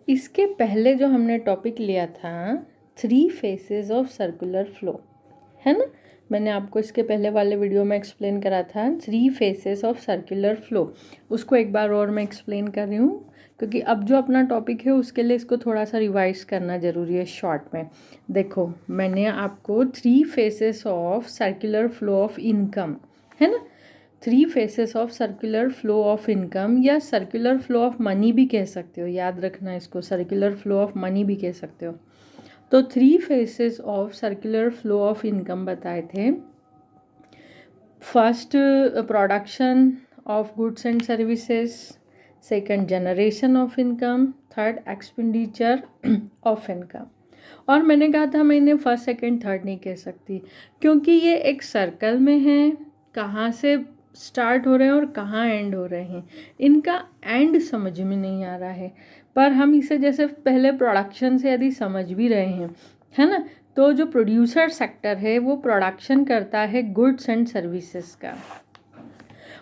इसके पहले जो हमने टॉपिक लिया था 3 फेसेस ऑफ सर्कुलर फ्लो, है ना। मैंने आपको इसके पहले वाले वीडियो में एक्सप्लेन करा था 3 फेसेस ऑफ सर्कुलर फ्लो। उसको एक बार और मैं एक्सप्लेन कर रही हूँ क्योंकि अब जो अपना टॉपिक है उसके लिए इसको थोड़ा सा रिवाइज करना ज़रूरी है शॉर्ट में। देखो, मैंने आपको 3 faces of circular flow of income, है ना, 3 faces of circular flow of income या सर्कुलर फ्लो ऑफ मनी भी कह सकते हो, याद रखना इसको, सर्कुलर फ्लो ऑफ मनी भी कह सकते हो। तो 3 faces of circular flow of income बताए थे। First, production of goods and services, second generation of income, third expenditure of income. और मैंने कहा था मैं इन्हें फर्स्ट सेकंड थर्ड नहीं कह सकती क्योंकि ये एक सर्कल में है, कहाँ से स्टार्ट हो रहे हैं और कहाँ एंड हो रहे हैं, इनका एंड समझ में नहीं आ रहा है। पर हम इसे जैसे पहले प्रोडक्शन से यदि समझ भी रहे हैं, है ना, तो जो प्रोड्यूसर सेक्टर है वो प्रोडक्शन करता है गुड्स एंड सर्विसेज का,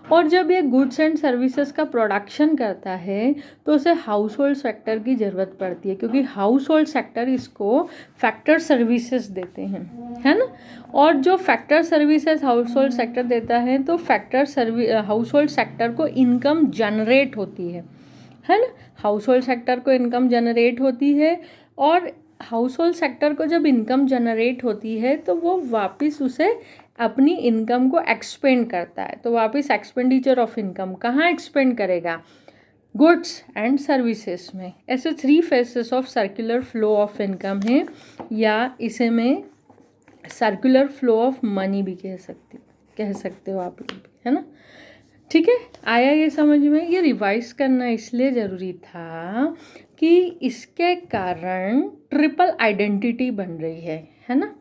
और जब ये गुड्स एंड सर्विसेज का प्रोडक्शन करता है तो उसे हाउस होल्ड सेक्टर की ज़रूरत पड़ती है क्योंकि हाउस होल्ड सेक्टर इसको फैक्टर सर्विसेज देते हैं, है ना। और जो factor services house hold sector देता है तो हाउस होल्ड सेक्टर को इनकम जनरेट होती है ना। हाउस होल्ड सेक्टर को इनकम जनरेट होती है और हाउस होल्ड सेक्टर को जब इनकम जनरेट होती है तो वो वापस उसे अपनी इनकम को एक्सपेंड करता है। तो वापस एक्सपेंडिचर ऑफ इनकम कहाँ एक्सपेंड करेगा? गुड्स एंड सर्विसेज में। ऐसे 3 faces of circular flow of income है, या इसे मैं सर्कुलर फ्लो ऑफ मनी भी कह सकते हो आप लोग, है ना। ठीक है, आया ये समझ में? ये रिवाइज करना इसलिए ज़रूरी था कि इसके कारण ट्रिपल आइडेंटिटी बन रही है ना।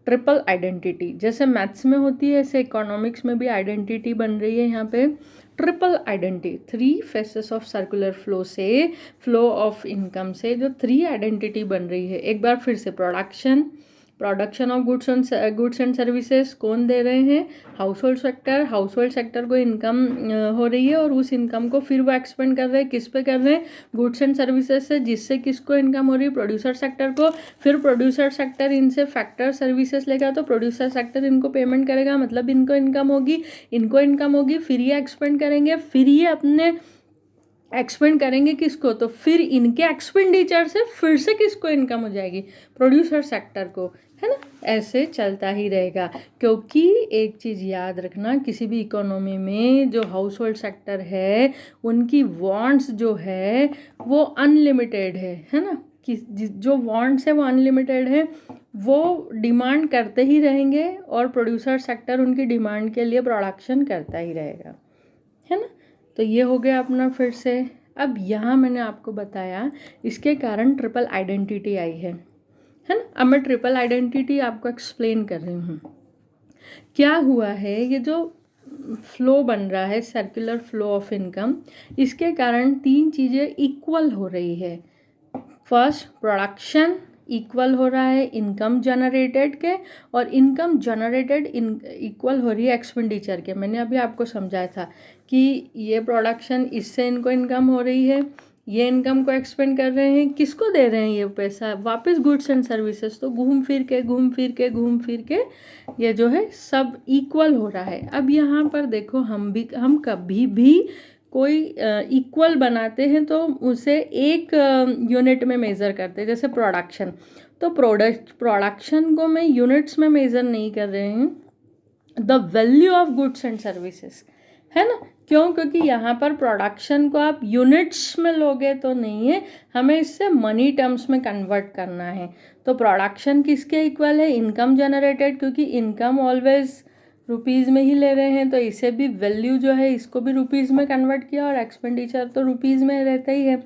ट्रिपल आइडेंटिटी जैसे मैथ्स में होती है ऐसे इकोनॉमिक्स में भी आइडेंटिटी बन रही है यहाँ पे। Triple identity, 3 faces of circular flow से, फ्लो ऑफ इनकम से जो 3 आइडेंटिटी बन रही है। एक बार फिर से, production of goods and services कौन दे रहे हैं? House hold sector. House hold sector को इनकम हो रही है और उस इनकम को फिर वो एक्सपेंड कर रहे हैं, किस पे कर रहे हैं? गुड्स एंड सर्विसेज से, जिससे किसको इनकम हो रही है? प्रोड्यूसर सेक्टर को। फिर प्रोड्यूसर सेक्टर इनसे फैक्टर सर्विसेज लेगा तो प्रोड्यूसर सेक्टर इनको पेमेंट करेगा, मतलब इनको इनकम होगी, फिर ये एक्सपेंड करेंगे, फिर ये अपने एक्सपेंड करेंगे किसको? तो फिर इनके एक्सपेंडिचर से फिर से किसको इनकम हो जाएगी? प्रोड्यूसर सेक्टर को, है ना। ऐसे चलता ही रहेगा क्योंकि एक चीज़ याद रखना, किसी भी इकोनॉमी में जो हाउस होल्ड सेक्टर है उनकी वांट्स जो है वो अनलिमिटेड है ना। जो वांट्स है वो अनलिमिटेड है, वो डिमांड करते ही रहेंगे और प्रोड्यूसर सेक्टर उनकी डिमांड के लिए प्रोडक्शन करता ही रहेगा, है ना। तो ये हो गया अपना फिर से। अब यहाँ मैंने आपको बताया इसके कारण ट्रिपल आइडेंटिटी आई है ना। अब मैं ट्रिपल आइडेंटिटी आपको एक्सप्लेन कर रही हूँ। क्या हुआ है, ये जो फ्लो बन रहा है सर्कुलर फ्लो ऑफ इनकम, इसके कारण 3 चीज़ें इक्वल हो रही है। फर्स्ट, प्रोडक्शन इक्वल हो रहा है इनकम जनरेटेड के, और इनकम जनरेटेड इक्वल हो रही है एक्सपेंडिचर के। मैंने अभी आपको समझाया था कि ये प्रोडक्शन, इससे इनको इनकम हो रही है, ये इनकम को एक्सपेंड कर रहे हैं, किसको दे रहे हैं ये पैसा? वापस गुड्स एंड सर्विसेज। तो घूम फिर के ये जो है सब इक्वल हो रहा है। अब यहाँ पर देखो, हम कभी भी कोई इक्वल बनाते हैं तो उसे एक यूनिट में मेज़र करते हैं, जैसे प्रोडक्शन। तो प्रोडक्शन को मैं यूनिट्स में मेज़र नहीं कर रहे हैं, the value of goods and services, है ना। क्यों? क्योंकि यहाँ पर प्रोडक्शन को आप यूनिट्स में लोगे तो नहीं है, हमें इससे मनी टर्म्स में कन्वर्ट करना है। तो प्रोडक्शन किसके इक्वल है? इनकम जनरेटेड, क्योंकि इनकम ऑलवेज रुपीज़ में ही ले रहे हैं तो इसे भी वैल्यू जो है इसको भी रुपीज़ में कन्वर्ट किया, और एक्सपेंडिचर तो रुपीज़ में रहता ही है।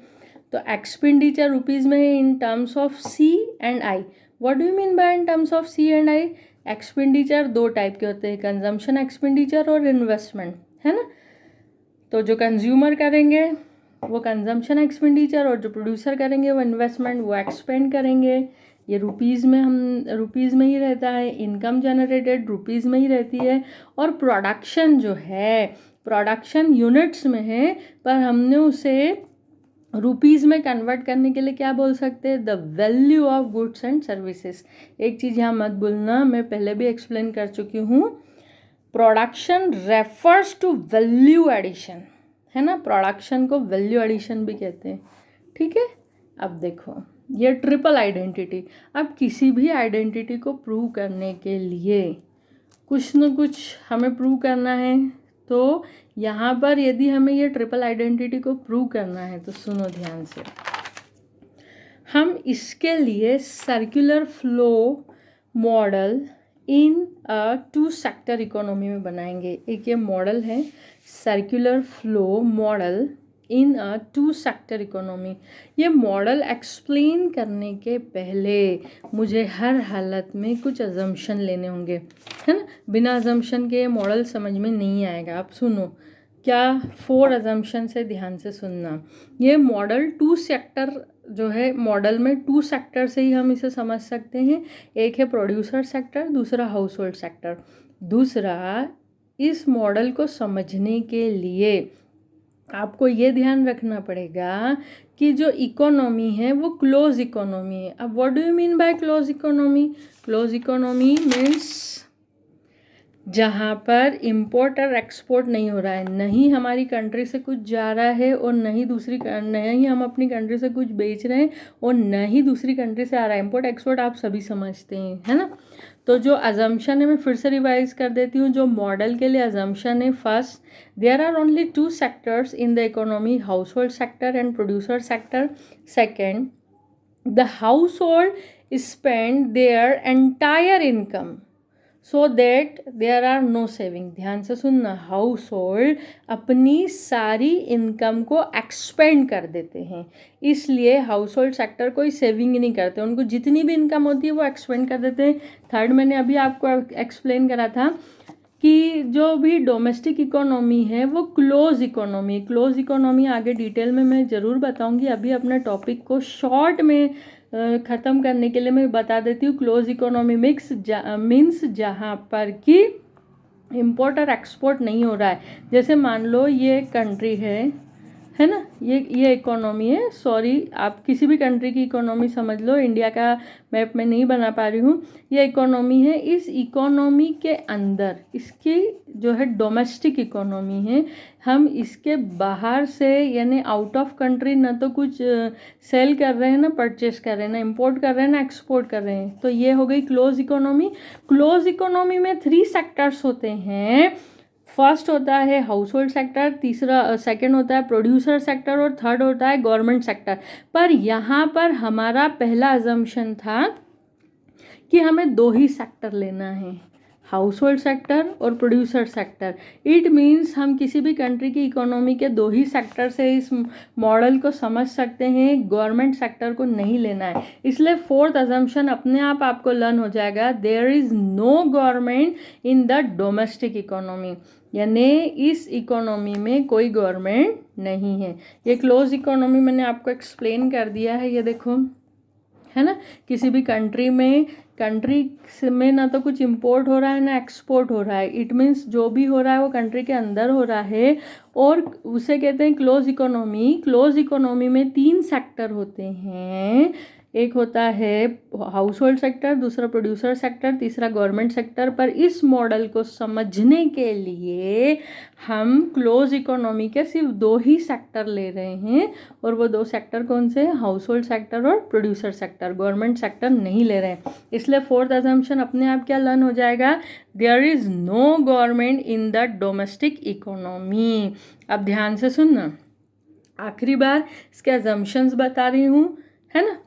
तो एक्सपेंडिचर रुपीज़ में है in terms of C and I. What do you mean by in terms of C and I? Expenditure 2 type के होते हैं, कंजम्पशन एक्सपेंडिचर और इन्वेस्टमेंट, है ना। तो जो कंज्यूमर करेंगे वो कंजम्पशन एक्सपेंडिचर, और जो प्रोड्यूसर करेंगे वो इन्वेस्टमेंट, वो एक्सपेंड करेंगे। ये रुपीज़ में ही रहता है, इनकम जनरेटेड रुपीज़ में ही रहती है। और प्रोडक्शन जो है, प्रोडक्शन यूनिट्स में है, पर हमने उसे रुपीज़ में कन्वर्ट करने के लिए क्या बोल सकते हैं, the value of goods and services. एक चीज़ यहाँ मत भूलना, मैं पहले भी एक्सप्लेन कर चुकी हूँ, production refers to value addition, है ना, प्रोडक्शन को वैल्यू एडिशन भी कहते हैं, ठीक है। अब देखो ये ट्रिपल आइडेंटिटी, अब किसी भी आइडेंटिटी को प्रूव करने के लिए कुछ न कुछ हमें प्रूव करना है, तो यहाँ पर यदि हमें ये ट्रिपल आइडेंटिटी को प्रूव करना है तो सुनो ध्यान से, हम इसके लिए circular flow model in two sector economy में बनाएंगे। एक ये मॉडल है circular flow model in two sector economy. ये मॉडल एक्सप्लेन करने के पहले मुझे हर हालत में कुछ अजम्पशन लेने होंगे, है ना, बिना अजम्पशन के मॉडल समझ में नहीं आएगा। आप सुनो क्या, 4 अजम्पशन से ध्यान से सुनना। ये मॉडल 2 सेक्टर जो है, मॉडल में 2 सेक्टर से ही हम इसे समझ सकते हैं। एक है प्रोड्यूसर सेक्टर, दूसरा हाउस होल्ड सेक्टर। दूसरा, इस मॉडल को समझने के लिए आपको ये ध्यान रखना पड़ेगा कि जो इकोनॉमी है वो क्लोज इकोनॉमी है। अब what do you mean bye close economy? Close economy means जहाँ पर इम्पोर्ट और एक्सपोर्ट नहीं हो रहा है, नहीं हमारी कंट्री से कुछ जा रहा है और नहीं हम अपनी कंट्री से कुछ बेच रहे हैं और नहीं दूसरी कंट्री से आ रहा है। इम्पोर्ट एक्सपोर्ट आप सभी समझते हैं, है ना। तो जो अजम्पशन है, मैं फिर से रिवाइज कर देती हूँ, जो मॉडल के लिए अजम्पशन है, first, there are only 2 sectors in the economy, household sector and producer sector. Second, the household spend their entire income so that there are no saving. ध्यान से सुनना, हाउस होल्ड अपनी सारी income को expand कर देते हैं, इसलिए हाउस होल्ड सेक्टर कोई सेविंग नहीं करते, उनको जितनी भी इनकम होती है वो एक्सपेंड कर देते हैं। थर्ड, मैंने अभी आपको एक्सप्लेन करा था कि जो भी डोमेस्टिक इकोनॉमी है वो क्लोज इकोनॉमी। क्लोज इकोनॉमी आगे डिटेल में मैं ज़रूर बताऊंगी, अभी अपने टॉपिक को शॉर्ट में ख़त्म करने के लिए मैं बता देती हूँ। क्लोज इकोनॉमी मीन्स जहाँ पर कि इम्पोर्ट और एक्सपोर्ट नहीं हो रहा है। जैसे मान लो ये कंट्री है ना, ये इकोनॉमी है, सॉरी आप किसी भी कंट्री की इकोनॉमी समझ लो, इंडिया का मैप में नहीं बना पा रही हूँ, ये इकोनॉमी है। इस इकोनॉमी के अंदर इसकी जो है डोमेस्टिक इकोनॉमी है, हम इसके बाहर से यानी आउट ऑफ कंट्री ना तो कुछ सेल कर रहे हैं, ना परचेस कर रहे हैं, ना इम्पोर्ट कर रहे हैं, ना एक्सपोर्ट कर रहे हैं, तो ये हो गई क्लोज इकोनॉमी। क्लोज इकोनॉमी में 3 सेक्टर्स होते हैं। फर्स्ट होता है हाउस होल्ड सेक्टर, सेकंड होता है प्रोड्यूसर सेक्टर और थर्ड होता है गवर्नमेंट सेक्टर। पर यहाँ पर हमारा पहला अजम्पशन था कि हमें 2 ही सेक्टर लेना है, हाउस होल्ड सेक्टर और प्रोड्यूसर सेक्टर। इट मीन्स हम किसी भी कंट्री की इकोनॉमी के 2 ही सेक्टर से इस मॉडल को समझ सकते हैं, गवर्नमेंट सेक्टर को नहीं लेना है। इसलिए 4th अजम्पशन अपने आप आपको लर्न हो जाएगा, there is no government in the domestic economy, यानी इस इकोनॉमी में कोई गवर्नमेंट नहीं है। ये क्लोज इकोनॉमी मैंने आपको एक्सप्लेन कर दिया है, ये देखो, है ना। किसी भी कंट्री में ना तो कुछ इंपोर्ट हो रहा है ना एक्सपोर्ट हो रहा है, इट मीन्स जो भी हो रहा है वो कंट्री के अंदर हो रहा है, और उसे कहते हैं क्लोज इकोनॉमी। क्लोज इकोनॉमी में 3 सेक्टर होते हैं, एक होता है हाउस होल्ड सेक्टर, दूसरा प्रोड्यूसर सेक्टर, तीसरा गवर्नमेंट सेक्टर। पर इस मॉडल को समझने के लिए हम क्लोज इकोनॉमी के सिर्फ 2 ही सेक्टर ले रहे हैं, और वो 2 सेक्टर कौन से हैं, हाउस होल्ड सेक्टर और प्रोड्यूसर सेक्टर, गवर्नमेंट सेक्टर नहीं ले रहे हैं। इसलिए 4th अजम्पशन अपने आप क्या लर्न हो जाएगा, there is no government in the domestic economy. अब ध्यान से सुनना, आखिरी बार इसके अजम्पशंस बता रही हूँ, है ना,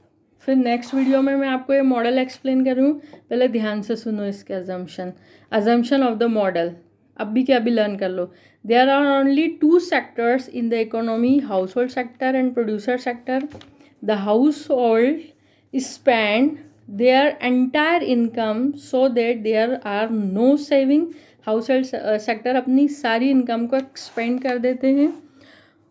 फिर नेक्स्ट वीडियो में मैं आपको ये मॉडल एक्सप्लेन करूँ। पहले ध्यान से सुनो इसके अजम्पशन ऑफ द मॉडल, अभी के अभी लर्न कर लो। There are only 2 sectors in the economy, household sector and producer sector. The household spend their entire income so that there are no saving. Household sector अपनी सारी income को expand कर देते हैं।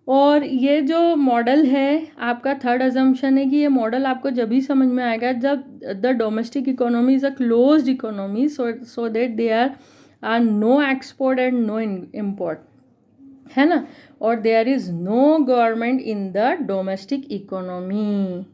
और ये जो model है आपका 3rd अजम्पशन है कि ये मॉडल आपको जब भी समझ में आएगा जब the domestic economy is a closed economy, so that there are no export and no import, है ना। और there is no government in the domestic economy.